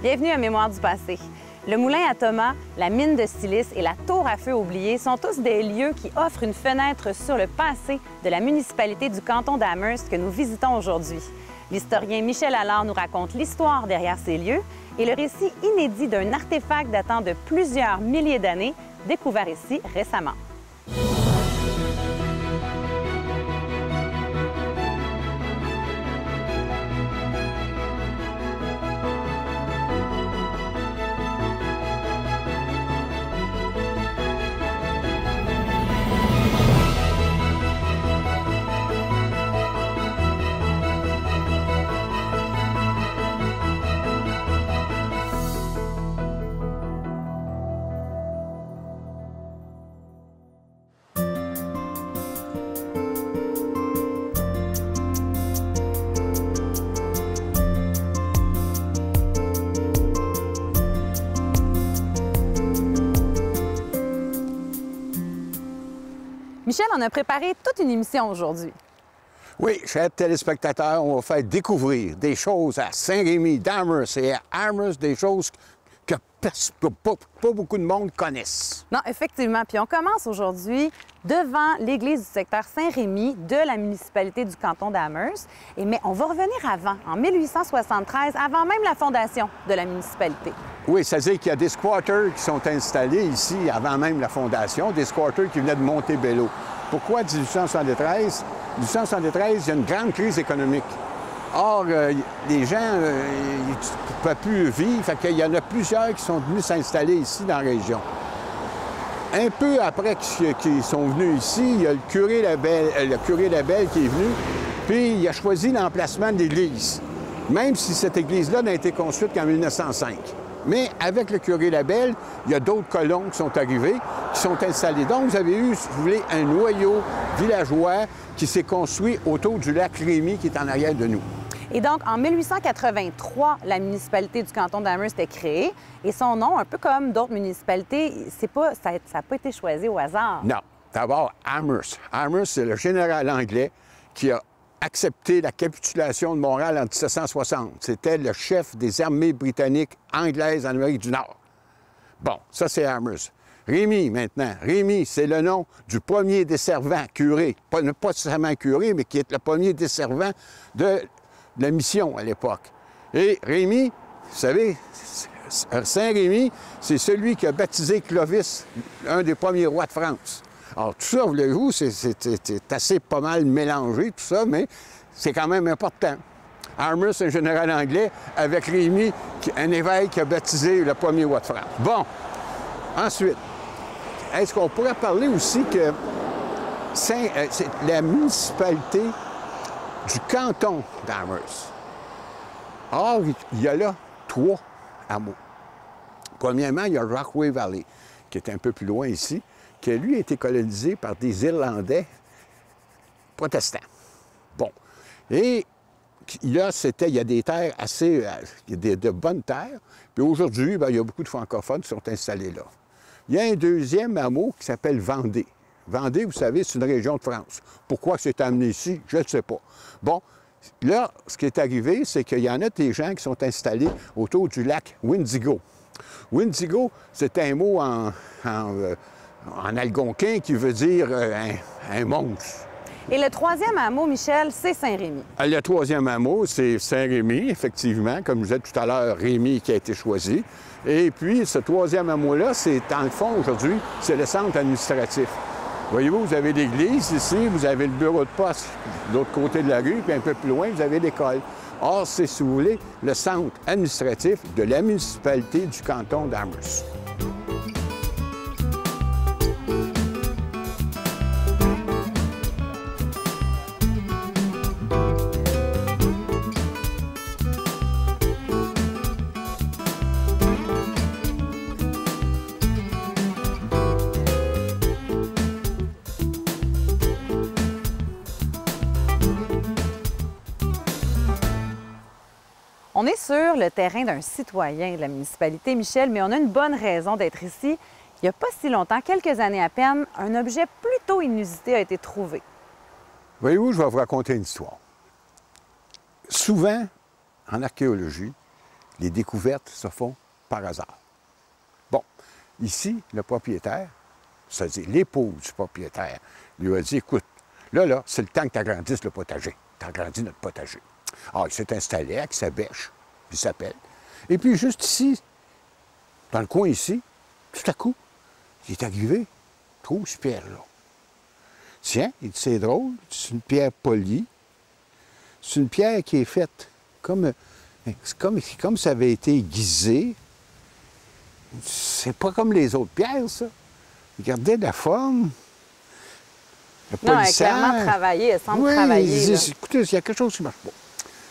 Bienvenue à Mémoire du passé. Le moulin à Thomas, la mine de silice et la tour à feu oubliée sont tous des lieux qui offrent une fenêtre sur le passé de la municipalité du canton d'Amherst que nous visitons aujourd'hui. L'historien Michel Allard nous raconte l'histoire derrière ces lieux et le récit inédit d'un artefact datant de plusieurs milliers d'années, découvert ici récemment. Michel, on a préparé toute une émission aujourd'hui. Oui, chers téléspectateurs, on va faire découvrir des choses à Saint-Rémy, d'Amherst et à Amherst, des choses que pas beaucoup de monde connaissent. Non, effectivement. Puis on commence aujourd'hui devant l'église du secteur Saint-Rémy de la municipalité du canton d'Amherst. Mais on va revenir avant, en 1873, avant même la fondation de la municipalité. Oui, c'est-à-dire qu'il y a des squatters qui sont installés ici avant même la fondation, des squatters qui venaient de Montebello. Pourquoi 1873? 1873, il y a une grande crise économique. Or, les gens ne peuvent plus vivre, fait qu'il y en a plusieurs qui sont venus s'installer ici dans la région. Un peu après qu'ils sont venus ici, il y a le curé Labelle qui est venu, puis il a choisi l'emplacement de l'église, même si cette église-là n'a été construite qu'en 1905. Mais avec le curé Labelle, il y a d'autres colons qui sont arrivés, qui sont installés. Donc, vous avez eu, si vous voulez, un noyau villageois qui s'est construit autour du lac Rémy qui est en arrière de nous. Et donc, en 1883, la municipalité du canton d'Amherst est créée. Et son nom, un peu comme d'autres municipalités, ça n'a pas été choisi au hasard. Non. D'abord, Amherst. Amherst, c'est le général anglais qui a accepté la capitulation de Montréal en 1760. C'était le chef des armées britanniques anglaises en Amérique du Nord. Bon, ça, c'est Amherst. Rémy, maintenant. Rémy, c'est le nom du premier desservant curé. Pas nécessairement curé, mais qui est le premier desservant de la mission à l'époque. Et Rémy, vous savez, Saint-Rémy, c'est celui qui a baptisé Clovis, un des premiers rois de France. Alors, tout ça, voulez-vous, c'est assez pas mal mélangé, tout ça, mais c'est quand même important. Amherst, un général anglais, avec Rémy, un évêque qui a baptisé le premier roi de France. Bon, ensuite, est-ce qu'on pourrait parler aussi que c'est la municipalité du canton d'Amherst? Or, il y a là 3 hameaux. Premièrement, il y a Rockaway Valley, qui est un peu plus loin ici, qui, lui, a été colonisé par des Irlandais protestants. Bon. Et là, il y a des terres assez... de bonnes terres. Puis aujourd'hui, bien, il y a beaucoup de francophones qui sont installés là. Il y a un deuxième hameau qui s'appelle Vendée. Vendée, vous savez, c'est une région de France. Pourquoi c'est amené ici, je ne sais pas. Bon, là, ce qui est arrivé, c'est qu'il y en a des gens qui sont installés autour du lac Windigo. Windigo, c'est un mot en algonquin qui veut dire un monstre. Et le troisième hameau, Michel, c'est Saint-Rémy. Le troisième hameau, c'est Saint-Rémy, effectivement, comme je disais tout à l'heure, Rémy qui a été choisi. Et puis, ce troisième hameau-là, c'est, dans le fond, aujourd'hui, c'est le centre administratif. Voyez-vous, vous avez l'église ici, vous avez le bureau de poste de l'autre côté de la rue, puis un peu plus loin, vous avez l'école. Or, c'est, si vous voulez, le centre administratif de la municipalité du canton d'Amherst. On est sur le terrain d'un citoyen de la municipalité, Michel, mais on a une bonne raison d'être ici. Il n'y a pas si longtemps, quelques années à peine, un objet plutôt inusité a été trouvé. Voyez-vous, je vais vous raconter une histoire. Souvent, en archéologie, Les découvertes se font par hasard. Bon, ici, le propriétaire, c'est-à-dire l'épouse du propriétaire, lui a dit, écoute, là, c'est le temps que tu agrandisses le potager. Tu agrandis notre potager. Alors, il s'est installé avec sa bêche, il s'appelle. Et puis, juste ici, dans le coin ici, tout à coup, il est arrivé, trouve cette pierre-là. Tiens, il dit, c'est drôle, c'est une pierre polie. C'est une pierre qui est faite comme ça avait été aiguisé. C'est pas comme les autres pierres, ça. Regardez la forme. Non, elle est clairement travaillée, elle semble travailler. Il dit, écoutez, il y a quelque chose qui marche pas.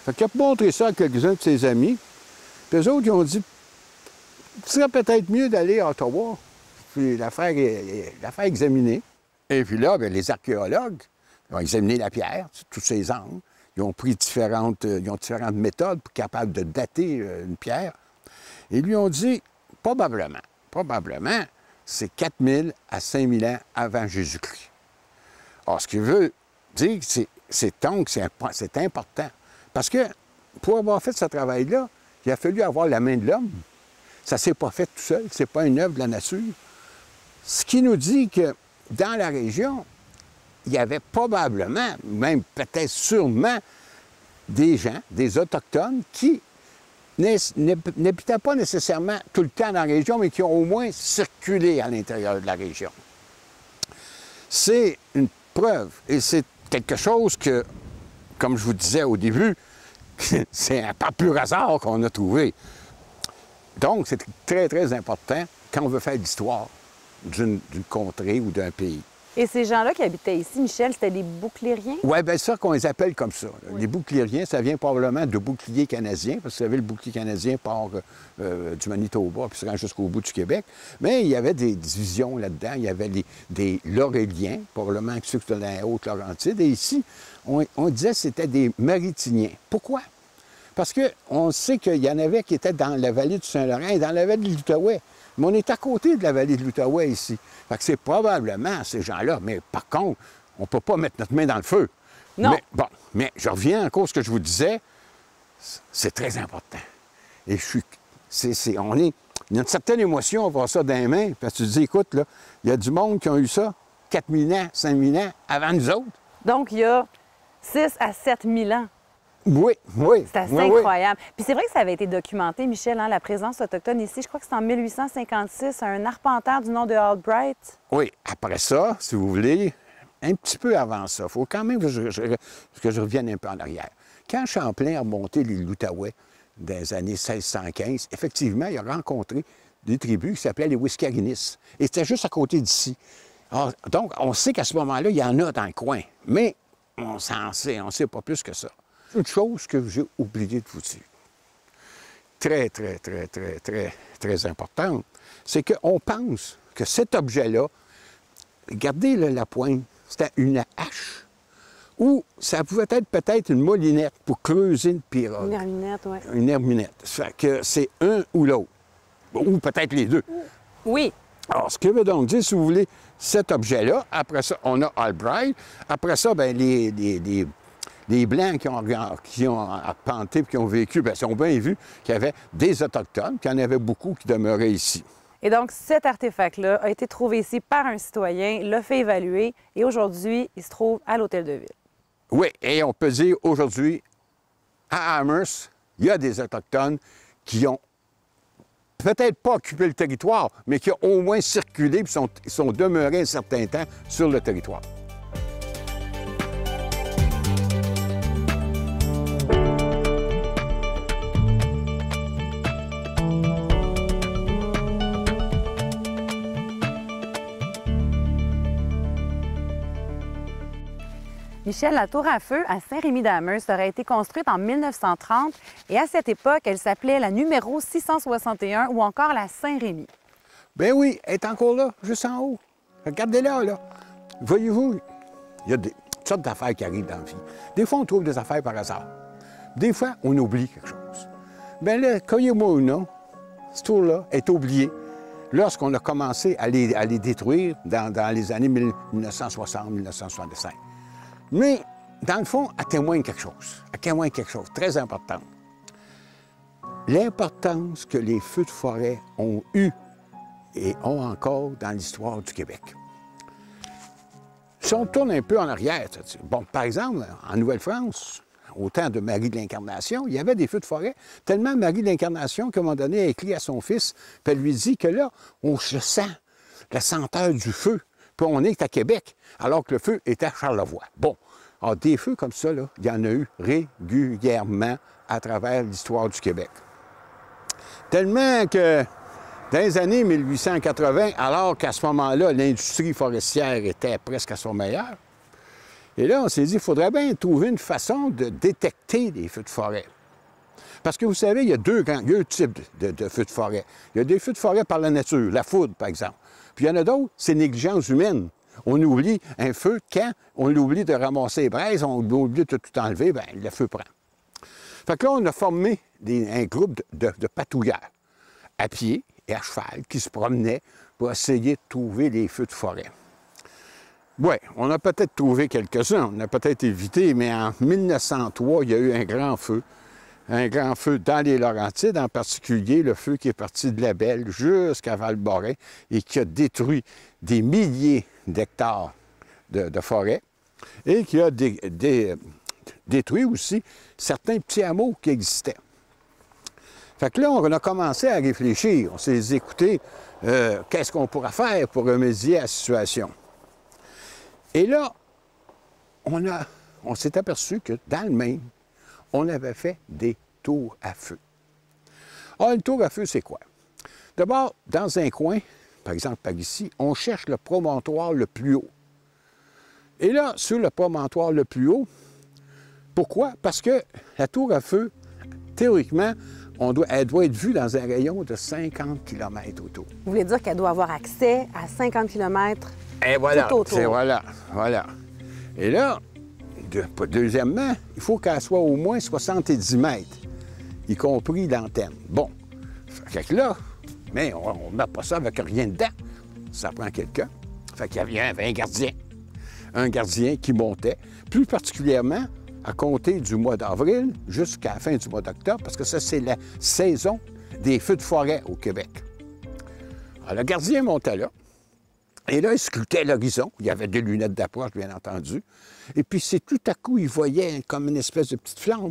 Fait qu'il a montré ça à quelques-uns de ses amis. Puis eux autres, ils ont dit, ce serait peut-être mieux d'aller à Ottawa, puis la faire examiner. Et puis là, bien, les archéologues ont examiné la pierre, tous ses angles. Ils ont pris différentes méthodes pour être capables de dater une pierre. Et ils lui ont dit, probablement, c'est 4000 à 5000 ans avant Jésus-Christ. Alors, ce qui veut dire que c'est important. Parce que pour avoir fait ce travail-là, il a fallu avoir la main de l'homme. Ça ne s'est pas fait tout seul, ce n'est pas une œuvre de la nature. Ce qui nous dit que dans la région, il y avait probablement, même peut-être sûrement, des gens, des Autochtones, qui n'habitaient pas nécessairement tout le temps dans la région, mais qui ont au moins circulé à l'intérieur de la région. C'est une preuve, et c'est quelque chose que, comme je vous disais au début, c'est par pur hasard qu'on a trouvé. Donc, c'est très, très important quand on veut faire l'histoire d'une contrée ou d'un pays. Et ces gens-là qui habitaient ici, Michel, c'était des bouclériens? Oui, bien ça qu'on les appelle comme ça. Oui. Les bouclériens, ça vient probablement de boucliers canadiens, parce que vous savez, le bouclier canadien part du Manitoba puis se rend jusqu'au bout du Québec. Mais il y avait des divisions là-dedans. Il y avait des Lauréliens, probablement ceux qui étaient dans la Haute-Laurentide. Et ici, on disait que c'était des Maritiniens. Pourquoi? Parce qu'on sait qu'il y en avait qui étaient dans la vallée du Saint-Laurent et dans la vallée de l'Outaouais. Mais on est à côté de la vallée de l'Outaouais ici. Fait que c'est probablement ces gens-là. Mais par contre, on ne peut pas mettre notre main dans le feu. Non. Mais je reviens encore à ce que je vous disais. C'est très important. Et il y a une certaine émotion à voir ça dans les mains. Parce que tu te dis, écoute, là, il y a du monde qui a eu ça 4000 ans, 5000 ans avant nous autres. Donc, il y a 6 à 7000 ans. Oui. C'est assez incroyable. Puis c'est vrai que ça avait été documenté, Michel, hein, la présence autochtone ici. Je crois que c'est en 1856, un arpenteur du nom de Albright. Oui, après ça, si vous voulez, un petit peu avant ça, il faut quand même que je revienne un peu en arrière. Quand Champlain a remonté l'île l'Outaouais dans les années 1615, effectivement, il a rencontré des tribus qui s'appelaient les Wiskarinis. Et c'était juste à côté d'ici. Donc, on sait qu'à ce moment-là, il y en a dans le coin. Mais on ne sait pas plus que ça. Une chose que j'ai oublié de vous dire, très, très, très, très, très, très importante, c'est qu'on pense que cet objet-là, regardez là, la pointe, c'était une hache, ou ça pouvait être peut-être une moulinette pour creuser une pirogue. Une herminette, oui. Une herminette. Ça fait que c'est un ou l'autre, ou peut-être les deux. Oui. Alors, ce que veut donc dire, si vous voulez, cet objet-là, après ça, on a Albright, après ça, bien, les Blancs qui ont arpenté et qui ont vécu, bien, ils ont bien vu qu'il y avait des Autochtones, qu'il y en avait beaucoup qui demeuraient ici. Et donc, cet artefact-là a été trouvé ici par un citoyen, l'a fait évaluer, et aujourd'hui, il se trouve à l'Hôtel de Ville. Oui, et on peut dire aujourd'hui, à Amherst, il y a des Autochtones qui ont peut-être pas occupé le territoire, mais qui ont au moins circulé et sont demeurés un certain temps sur le territoire. Michel, la tour à feu à Saint-Rémy-d'Amherst aurait été construite en 1930 et à cette époque, elle s'appelait la numéro 661 ou encore la Saint-Rémy. Bien oui, elle est encore là, juste en haut. Regardez-la, là. Voyez-vous, il y a toutes sortes d'affaires qui arrivent dans la vie. Des fois, on trouve des affaires par hasard. Des fois, on oublie quelque chose. Bien là, croyez-moi ou non, cette tour-là est oubliée lorsqu'on a commencé à les détruire dans les années 1960-1965. Mais, dans le fond, elle témoigne quelque chose. Elle témoigne quelque chose de très important. l'importance que les feux de forêt ont eu et ont encore dans l'histoire du Québec. Si on tourne un peu en arrière, bon, par exemple, en Nouvelle-France, au temps de Marie de l'Incarnation, il y avait des feux de forêt, tellement Marie de l'Incarnation, qu'à un moment donné, elle écrit à son fils, puis elle lui dit que là, on se sent la senteur du feu, puis on est à Québec, alors que le feu est à Charlevoix. Bon, alors des feux comme ça, là, il y en a eu régulièrement à travers l'histoire du Québec. Tellement que dans les années 1880, alors qu'à ce moment-là, l'industrie forestière était presque à son meilleur, et là, on s'est dit, il faudrait bien trouver une façon de détecter les feux de forêt. Parce que vous savez, il y a deux types de feux de forêt. Il y a des feux de forêt par la nature, la foudre, par exemple. Puis il y en a d'autres, c'est négligence humaine. On oublie un feu quand on oublie de ramasser les braises, on oublie de tout enlever, bien, le feu prend. Fait que là, on a formé un groupe de patrouilleurs à pied et à cheval qui se promenaient pour essayer de trouver les feux de forêt. Oui, on a peut-être trouvé quelques-uns, on a peut-être évité, mais en 1903, il y a eu un grand feu dans les Laurentides, en particulier le feu qui est parti de la Belle jusqu'à Val-Borin et qui a détruit des milliers d'hectares de forêt et qui a détruit aussi certains petits hameaux qui existaient. Fait que là, on a commencé à réfléchir. On s'est dit, écoutez, qu'est-ce qu'on pourra faire pour remédier à la situation? Et là, on s'est aperçu que dans le Maine, on avait fait des tours à feu. Alors, une tour à feu, c'est quoi? D'abord, dans un coin, par exemple par ici, on cherche le promontoire le plus haut. Et là, sur le promontoire le plus haut, pourquoi? Parce que la tour à feu, théoriquement, elle doit être vue dans un rayon de 50 km autour. Vous voulez dire qu'elle doit avoir accès à 50 km et voilà, tout autour? Voilà. Et là, deuxièmement, il faut qu'elle soit au moins 70 mètres, y compris l'antenne. Bon, fait que là, mais on ne met pas ça avec rien dedans. Ça prend quelqu'un. Fait qu'il y avait un gardien. Un gardien qui montait, plus particulièrement à compter du mois d'avril jusqu'à la fin du mois d'octobre, parce que ça, c'est la saison des feux de forêt au Québec. Alors, le gardien montait là, et là, il scrutait l'horizon. Il y avait des lunettes d'approche, bien entendu. Et puis, c'est tout à coup, il voyait comme une espèce de petite flamme.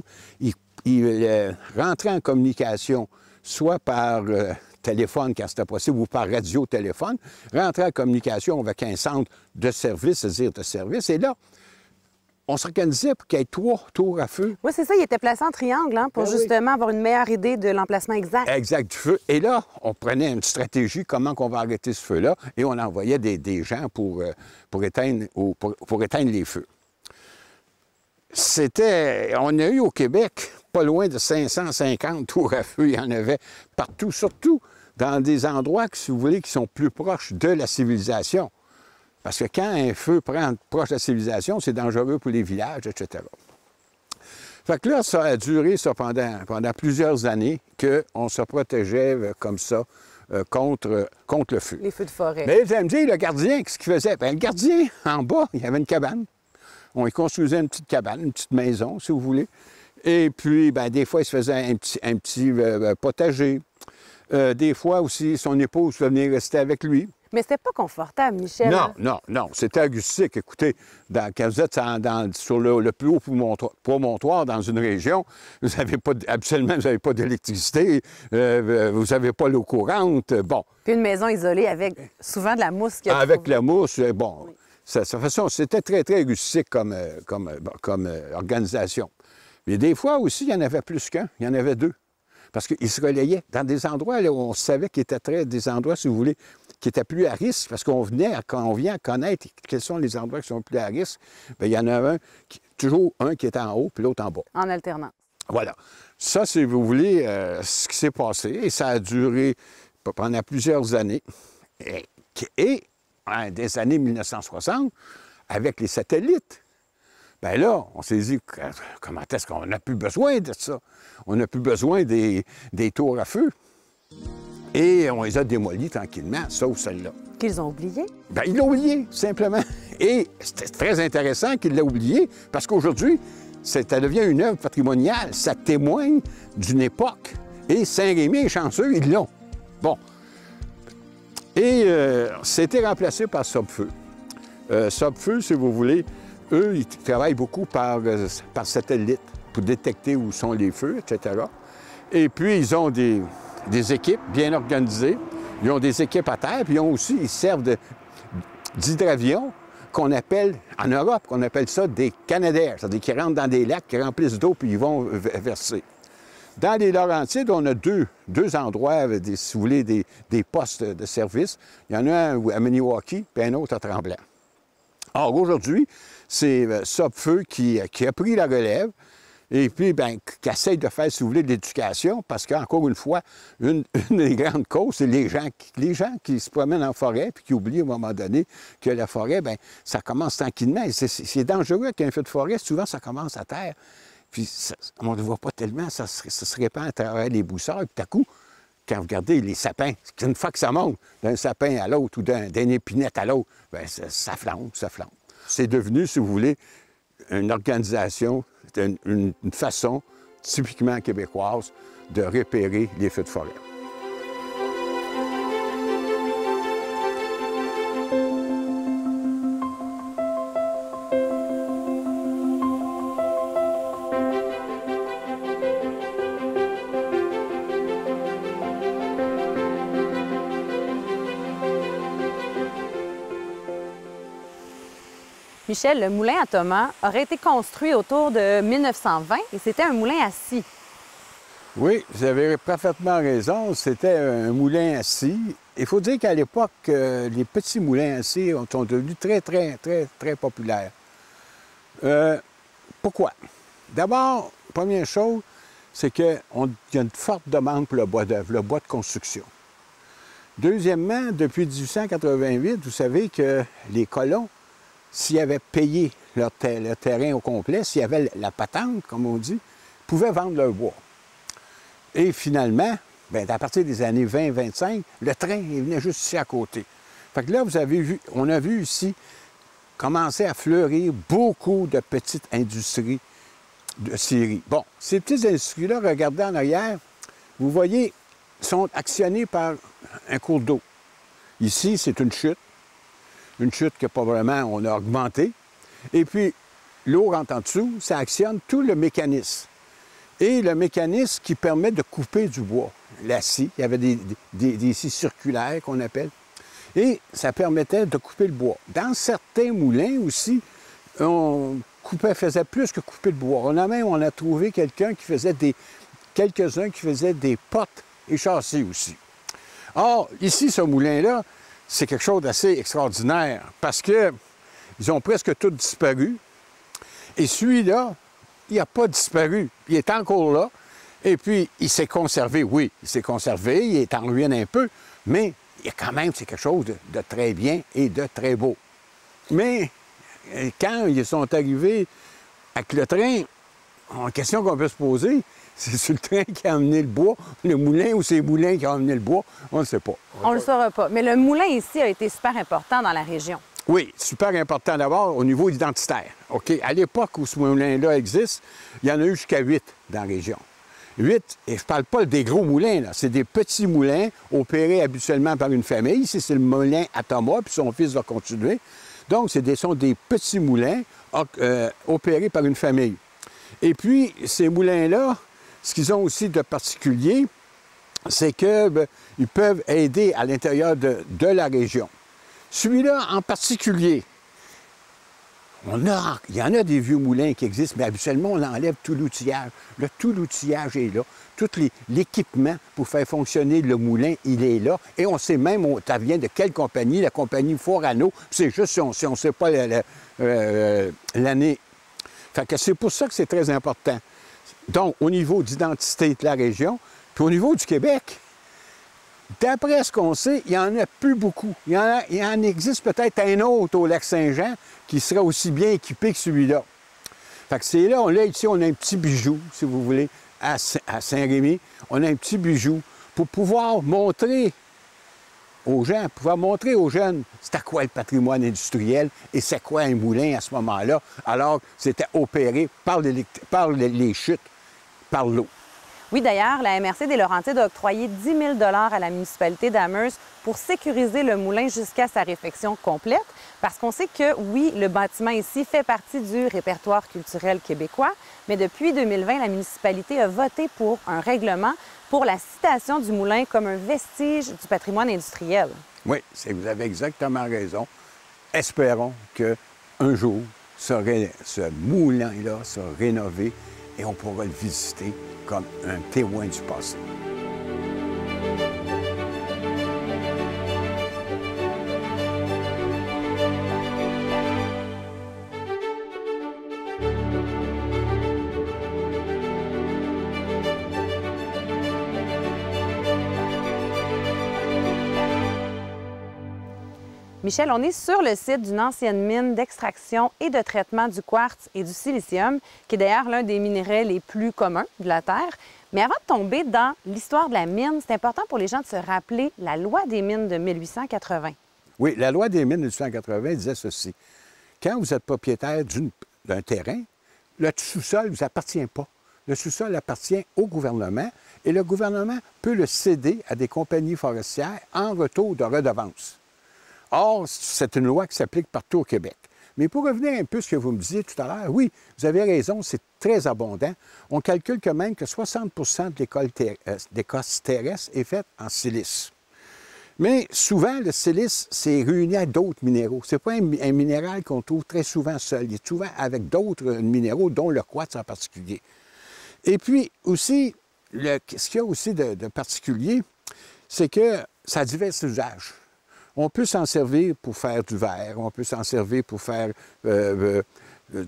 Il rentrait en communication, soit par téléphone, quand c'était possible, ou par radio-téléphone, rentrait en communication avec un centre de service, c'est-à-dire de service. Et là, on s'organisait pour qu'il y ait 3 tours à feu. Oui, c'est ça. Il était placé en triangle, hein, pour justement avoir une meilleure idée de l'emplacement exact. Exact du feu. Et là, on prenait une stratégie, comment on va arrêter ce feu-là, et on envoyait des gens pour éteindre les feux. On a eu au Québec pas loin de 550 tours à feu. Il y en avait partout, surtout dans des endroits, si vous voulez, qui sont plus proches de la civilisation. Parce que quand un feu prend proche de la civilisation, c'est dangereux pour les villages, etc. Fait que là, ça a duré ça, pendant plusieurs années qu'on se protégeait comme ça contre le feu. Les feux de forêt. Mais vous allez me dire, le gardien, qu'est-ce qu'il faisait? Bien, le gardien, en bas, il y avait une cabane. On y construisait une petite cabane, une petite maison, si vous voulez. Et puis, bien, des fois, il se faisait un petit potager. Des fois aussi, son épouse venait rester avec lui. Mais c'était pas confortable, Michel. Non. C'était agustique. Écoutez, quand vous êtes sur le plus haut promontoire dans une région, absolument, vous n'avez pas d'électricité, vous n'avez pas l'eau courante. Bon. Puis une maison isolée avec souvent de la mousse. Avec la mousse, bon. Oui. De toute façon, c'était très, très rustique comme organisation. Mais des fois aussi, il y en avait plus qu'un. Il y en avait 2. Parce qu'ils se relayaient dans des endroits là, où on savait qu'ils étaient des endroits, si vous voulez, qui étaient plus à risque, parce qu'on vient à connaître quels sont les endroits qui sont plus à risque. Bien, il y en a toujours un qui est en haut, puis l'autre en bas. En alternance. Voilà. Ça, si vous voulez, ce qui s'est passé, et ça a duré pendant plusieurs années. Et des années 1960, avec les satellites, bien là, on s'est dit, comment est-ce qu'on n'a plus besoin de ça? On n'a plus besoin des tours à feu. Et on les a démolis tranquillement, sauf celle-là. Qu'ils ont oublié? Bien, ils l'ont oublié, simplement. Et c'était très intéressant qu'il l'ait oublié, parce qu'aujourd'hui, ça devient une œuvre patrimoniale. Ça témoigne d'une époque Et Saint-Rémy est chanceux, ils l'ont. Bon. Et c'était remplacé par Sopfeu. Sopfeu, si vous voulez, eux, ils travaillent beaucoup par satellite pour détecter où sont les feux, etc. Et puis, ils ont des équipes bien organisées. Ils ont des équipes à terre, puis ils servent d'hydravions qu'on appelle, en Europe, qu'on appelle ça des Canadaires, c'est-à-dire qui rentrent dans des lacs, qui remplissent d'eau, puis ils vont verser. Dans les Laurentides, on a deux endroits, si vous voulez, des postes de service. Il y en a un à Maniwaki, puis un autre à Tremblant. Or, aujourd'hui, c'est Sopfeu qui a pris la relève et puis, bien, qui essaie de faire, si vous voulez, de l'éducation, parce qu'encore une fois, une des grandes causes, c'est les gens qui se promènent en forêt puis qui oublient à un moment donné que la forêt, bien, ça commence tranquillement. C'est dangereux qu'un feu de forêt, souvent, ça commence à terre. Puis, on ne le voit pas tellement, ça se répand à travers les boussards, puis tout à coup, quand vous regardez les sapins, une fois que ça monte d'un sapin à l'autre ou d'une épinette à l'autre, bien, ça flambe, ça flambe. C'est devenu, si vous voulez, une organisation, une façon typiquement québécoise de repérer les feux de forêt. Michel, le moulin à Thomas aurait été construit autour de 1920 et c'était un moulin à scie. Oui, vous avez parfaitement raison. C'était un moulin à scie. Il faut dire qu'à l'époque, les petits moulins à scie sont devenus très, très, très, très populaires. Pourquoi? D'abord, première chose, c'est qu'il y a une forte demande pour le bois d'œuvre, le bois de construction. Deuxièmement, depuis 1888, vous savez que les colons, s'ils avaient payé leur terrain au complet, s'il y avait la patente, comme on dit, pouvaient vendre leur bois. Et finalement, bien, à partir des années 20-25, le train il venait juste ici à côté. Fait que là, vous avez vu, on a vu ici commencer à fleurir beaucoup de petites industries de scierie. Bon, ces petites industries-là, regardez en arrière, vous voyez, sont actionnées par un cours d'eau. Ici, c'est une chute que probablement on a augmentée. Et puis, l'eau rentre en dessous, ça actionne tout le mécanisme. Et le mécanisme qui permet de couper du bois. La scie, il y avait des scies circulaires qu'on appelle. Et ça permettait de couper le bois. Dans certains moulins aussi, on faisait plus que couper le bois. On a trouvé quelqu'un qui faisait quelques-uns qui faisaient des pottes et châssis aussi. Or, ici, ce moulin-là, c'est quelque chose d'assez extraordinaire parce qu'ils ont presque tous disparu. Et celui-là, il n'a pas disparu. Il est encore là. Et puis, il s'est conservé, oui, il s'est conservé, il est en ruine un peu, mais quand même, c'est quelque chose de très bien et de très beau. Mais quand ils sont arrivés avec le train, la question qu'on peut se poser, c'est sur le train qui a amené le bois, le moulin ou c'est le moulin qui a amené le bois, on ne le sait pas. On ne le saura pas. Mais le moulin ici a été super important dans la région. Oui, super important d'abord au niveau identitaire. OK? À l'époque où ce moulin-là existe, il y en a eu jusqu'à 8 dans la région. 8, et je ne parle pas des gros moulins, là. C'est des petits moulins opérés habituellement par une famille. Ici, c'est le moulin à Thomas, puis son fils va continuer. Donc, ce sont des petits moulins opérés par une famille. Et puis, ces moulins-là, ce qu'ils ont aussi de particulier, c'est qu'ils peuvent aider à l'intérieur de la région. Celui-là, en particulier, il y en a des vieux moulins qui existent, mais habituellement, on enlève tout l'outillage. Tout l'outillage est là. Tout l'équipement pour faire fonctionner le moulin, il est là. Et on sait même, ça vient de quelle compagnie, la compagnie Forano. C'est juste si on ne sait pas l'année. Fait que c'est pour ça que c'est très important. Donc, au niveau d'identité de la région, puis au niveau du Québec, d'après ce qu'on sait, il n'y en a plus beaucoup. Il en existe peut-être un autre au Lac-Saint-Jean qui serait aussi bien équipé que celui-là. Fait que c'est là, ici, on a un petit bijou, si vous voulez, à Saint-Rémy. On a un petit bijou pour pouvoir montrer aux gens, c'était quoi le patrimoine industriel et c'est quoi un moulin à ce moment-là, alors c'était opéré par les chutes, par l'eau. Oui, d'ailleurs, la MRC des Laurentides a octroyé 10 000 à la municipalité d'Amherst pour sécuriser le moulin jusqu'à sa réfection complète, parce qu'on sait que, oui, le bâtiment ici fait partie du répertoire culturel québécois, mais depuis 2020, la municipalité a voté pour un règlement pour la citation du moulin comme un vestige du patrimoine industriel. Oui, vous avez exactement raison. Espérons qu'un jour, ce moulin-là sera rénové et on pourra le visiter comme un témoin du passé. Michel, on est sur le site d'une ancienne mine d'extraction et de traitement du quartz et du silicium, qui est d'ailleurs l'un des minerais les plus communs de la Terre. Mais avant de tomber dans l'histoire de la mine, c'est important pour les gens de se rappeler la loi des mines de 1880. Oui, la loi des mines de 1880 disait ceci. Quand vous êtes propriétaire d'un terrain, le sous-sol ne vous appartient pas. Le sous-sol appartient au gouvernement et le gouvernement peut le céder à des compagnies forestières en retour de redevances. Or, c'est une loi qui s'applique partout au Québec. Mais pour revenir un peu à ce que vous me disiez tout à l'heure, oui, vous avez raison, c'est très abondant. On calcule quand même que 60 de l'écorce terrestre est faite en silice. Mais souvent, le silice, c'est réuni à d'autres minéraux. Ce n'est pas un minéral qu'on trouve très souvent seul. Il est souvent avec d'autres minéraux, dont le quartz en particulier. Et puis aussi, ce qu'il y a aussi de particulier, c'est que ça a divers usages. On peut s'en servir pour faire du verre, on peut s'en servir pour faire du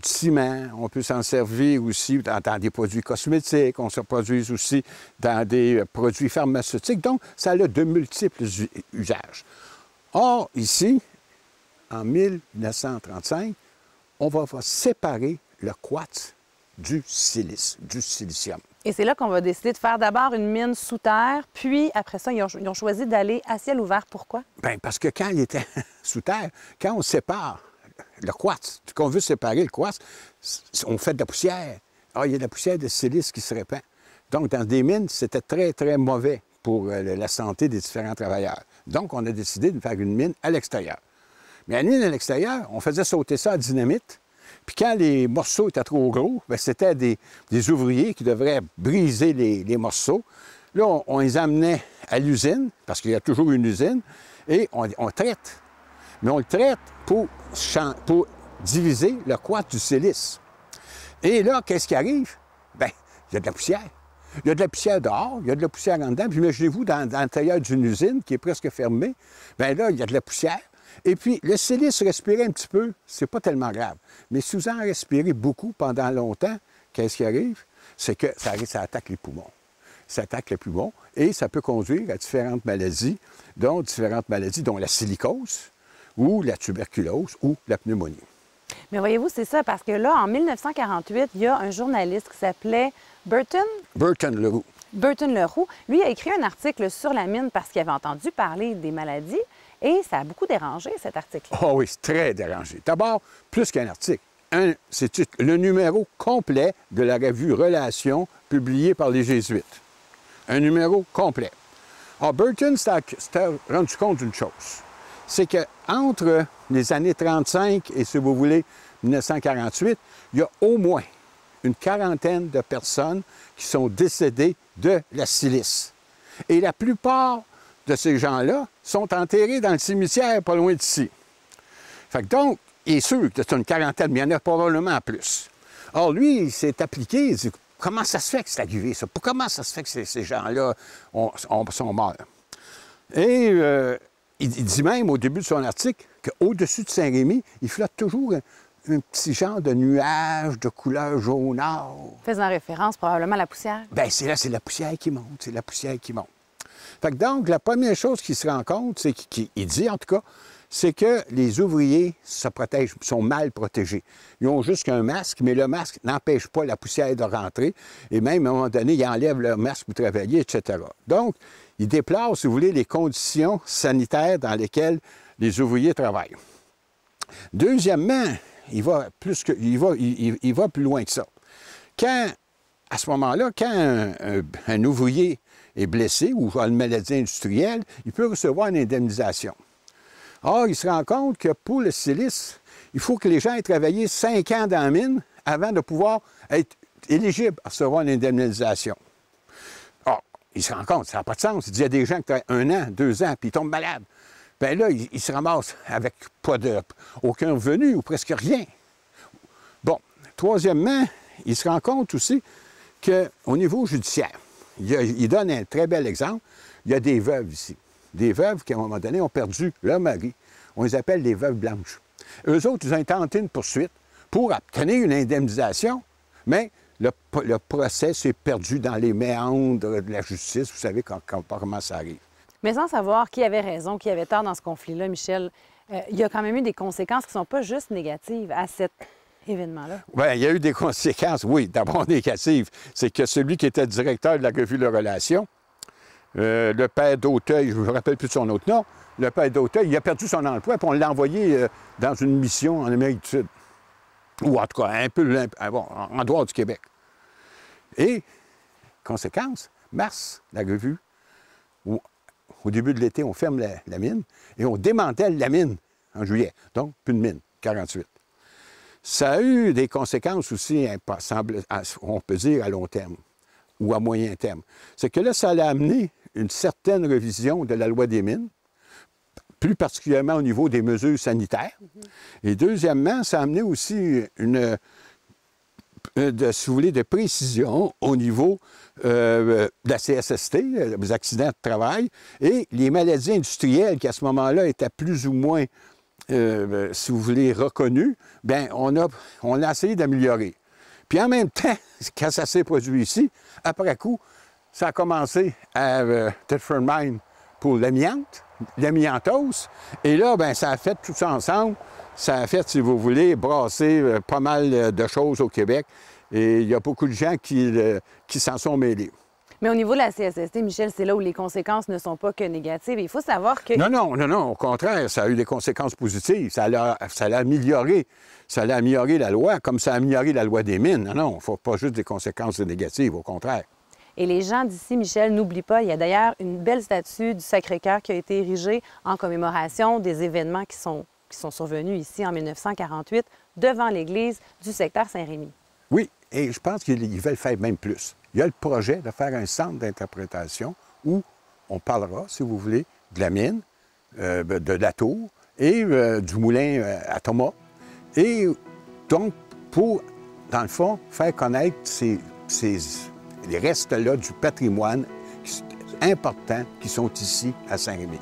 ciment, on peut s'en servir aussi dans des produits cosmétiques, on se produit aussi dans des produits pharmaceutiques. Donc, ça a de multiples usages. Or, ici, en 1935, on va séparer le quartz du silice, du silicium. Et c'est là qu'on va décider de faire d'abord une mine sous terre, puis après ça, ils ont choisi d'aller à ciel ouvert. Pourquoi? Bien, parce que quand il était sous terre, quand on sépare le quartz, qu'on veut séparer le quartz, on fait de la poussière. Alors, il y a de la poussière de silice qui se répand. Donc, dans des mines, c'était très, très mauvais pour la santé des différents travailleurs. Donc, on a décidé de faire une mine à l'extérieur. Mais la mine à l'extérieur, on faisait sauter ça à dynamite. Puis quand les morceaux étaient trop gros, bien, c'était des ouvriers qui devraient briser les morceaux. Là, on les amenait à l'usine, parce qu'il y a toujours une usine, et on traite. Mais on le traite pour diviser le quartz du silice. Et là, qu'est-ce qui arrive? Bien, il y a de la poussière. Il y a de la poussière dehors, il y a de la poussière en dedans. Puis imaginez-vous, dans l'intérieur d'une usine qui est presque fermée, bien là, il y a de la poussière. Et puis, le silice, respirer un petit peu, c'est pas tellement grave. Mais si vous en respirez beaucoup pendant longtemps, qu'est-ce qui arrive? C'est que ça attaque les poumons. Ça attaque les poumons et ça peut conduire à différentes maladies, dont la silicose ou la tuberculose ou la pneumonie. Mais voyez-vous, c'est ça, parce que là, en 1948, il y a un journaliste qui s'appelait Burton Leroux. Burton Leroux. Lui a écrit un article sur la mine parce qu'il avait entendu parler des maladies. Et ça a beaucoup dérangé, cet article-là. Oh oui, c'est très dérangé. D'abord, plus qu'un article, c'est le numéro complet de la revue Relations publiée par les Jésuites. Un numéro complet. Alors, Burton s'était rendu compte d'une chose. C'est qu'entre les années 35 et, si vous voulez, 1948, il y a au moins une quarantaine de personnes qui sont décédées de la silice. Et la plupart de ces gens-là sont enterrés dans le cimetière pas loin d'ici. Fait que donc, il est sûr que c'est une quarantaine, mais il y en a probablement plus. Or, lui, il s'est appliqué, il dit, comment ça se fait que c'est arrivé, ça? Comment ça se fait que ces gens-là sont morts? Et il dit même, au début de son article, qu'au-dessus de Saint-Rémy, il flotte toujours un petit genre de nuage de couleur jaunâtre. Faisant référence probablement à la poussière. Bien, c'est la poussière qui monte, c'est la poussière qui monte. Fait que donc, la première chose qu'il se rend compte, c'est qu'il dit en tout cas, c'est que les ouvriers se protègent, sont mal protégés. Ils ont juste qu'un masque, mais le masque n'empêche pas la poussière de rentrer. Et même, à un moment donné, ils enlèvent leur masque pour travailler, etc. Donc, il déplore, si vous voulez, les conditions sanitaires dans lesquelles les ouvriers travaillent. Deuxièmement, il va plus loin que ça. Quand à ce moment-là, quand un ouvrier est blessé ou a une maladie industrielle, il peut recevoir une indemnisation. Or, il se rend compte que pour le silice, il faut que les gens aient travaillé 5 ans dans la mine avant de pouvoir être éligibles à recevoir une indemnisation. Or, il se rend compte, ça n'a pas de sens. Il dit, il y a des gens qui travaillent 1 an, 2 ans, puis ils tombent malades. Bien là, il se ramasse avec aucun revenu ou presque rien. Bon, troisièmement, il se rend compte aussi qu'au niveau judiciaire, il donne un très bel exemple, il y a des veuves ici. Des veuves qui, à un moment donné, ont perdu leur mari. On les appelle les veuves blanches. Eux autres, ils ont tenté une poursuite pour obtenir une indemnisation, mais le procès s'est perdu dans les méandres de la justice. Vous savez comment ça arrive. Mais sans savoir qui avait raison, qui avait tort dans ce conflit-là, Michel, il y a quand même eu des conséquences qui ne sont pas juste négatives à cet événement-là. Bien, il y a eu des conséquences, oui, d'abord négatives. C'est que celui qui était directeur de la revue de Relations, le père d'Auteuil, je ne me rappelle plus de son autre nom, le père d'Auteuil, il a perdu son emploi, puis on l'a envoyé dans une mission en Amérique du Sud. Ou en tout cas, un peu en dehors du Québec. Et, conséquence, mars, la revue, où, au début de l'été, on ferme la mine et on démantèle la mine en juillet. Donc, plus de mine, 48. Ça a eu des conséquences aussi, on peut dire, à long terme ou à moyen terme. C'est que là, ça a amené une certaine révision de la loi des mines, plus particulièrement au niveau des mesures sanitaires. Et deuxièmement, ça a amené aussi si vous voulez, de précision au niveau de la CSST, les accidents de travail, et les maladies industrielles qui, à ce moment-là, étaient plus ou moins, si vous voulez, reconnues, bien, on a essayé d'améliorer. Puis en même temps, quand ça s'est produit ici, après coup, ça a commencé à Thetford Mine pour l'amiante, l'amiantose, et là, bien, ça a fait tout ça ensemble. Ça a fait, si vous voulez, brasser pas mal de choses au Québec. Et il y a beaucoup de gens qui s'en sont mêlés. Mais au niveau de la CSST, Michel, c'est là où les conséquences ne sont pas que négatives. Il faut savoir que... Non. Au contraire, ça a eu des conséquences positives. Ça l'a amélioré. Ça l'a amélioré la loi, comme ça a amélioré la loi des mines. Non, il ne faut pas juste des conséquences négatives, au contraire. Et les gens d'ici, Michel, n'oublient pas, il y a d'ailleurs une belle statue du Sacré-Cœur qui a été érigée en commémoration des événements qui sont survenus ici en 1948 devant l'église du secteur Saint-Rémy. Oui, et je pense qu'ils veulent faire même plus. Il y a le projet de faire un centre d'interprétation où on parlera, si vous voulez, de la mine, de la tour et du moulin à Thomas. Et donc, pour, dans le fond, faire connaître les restes-là du patrimoine importants qui sont ici à Saint-Rémy.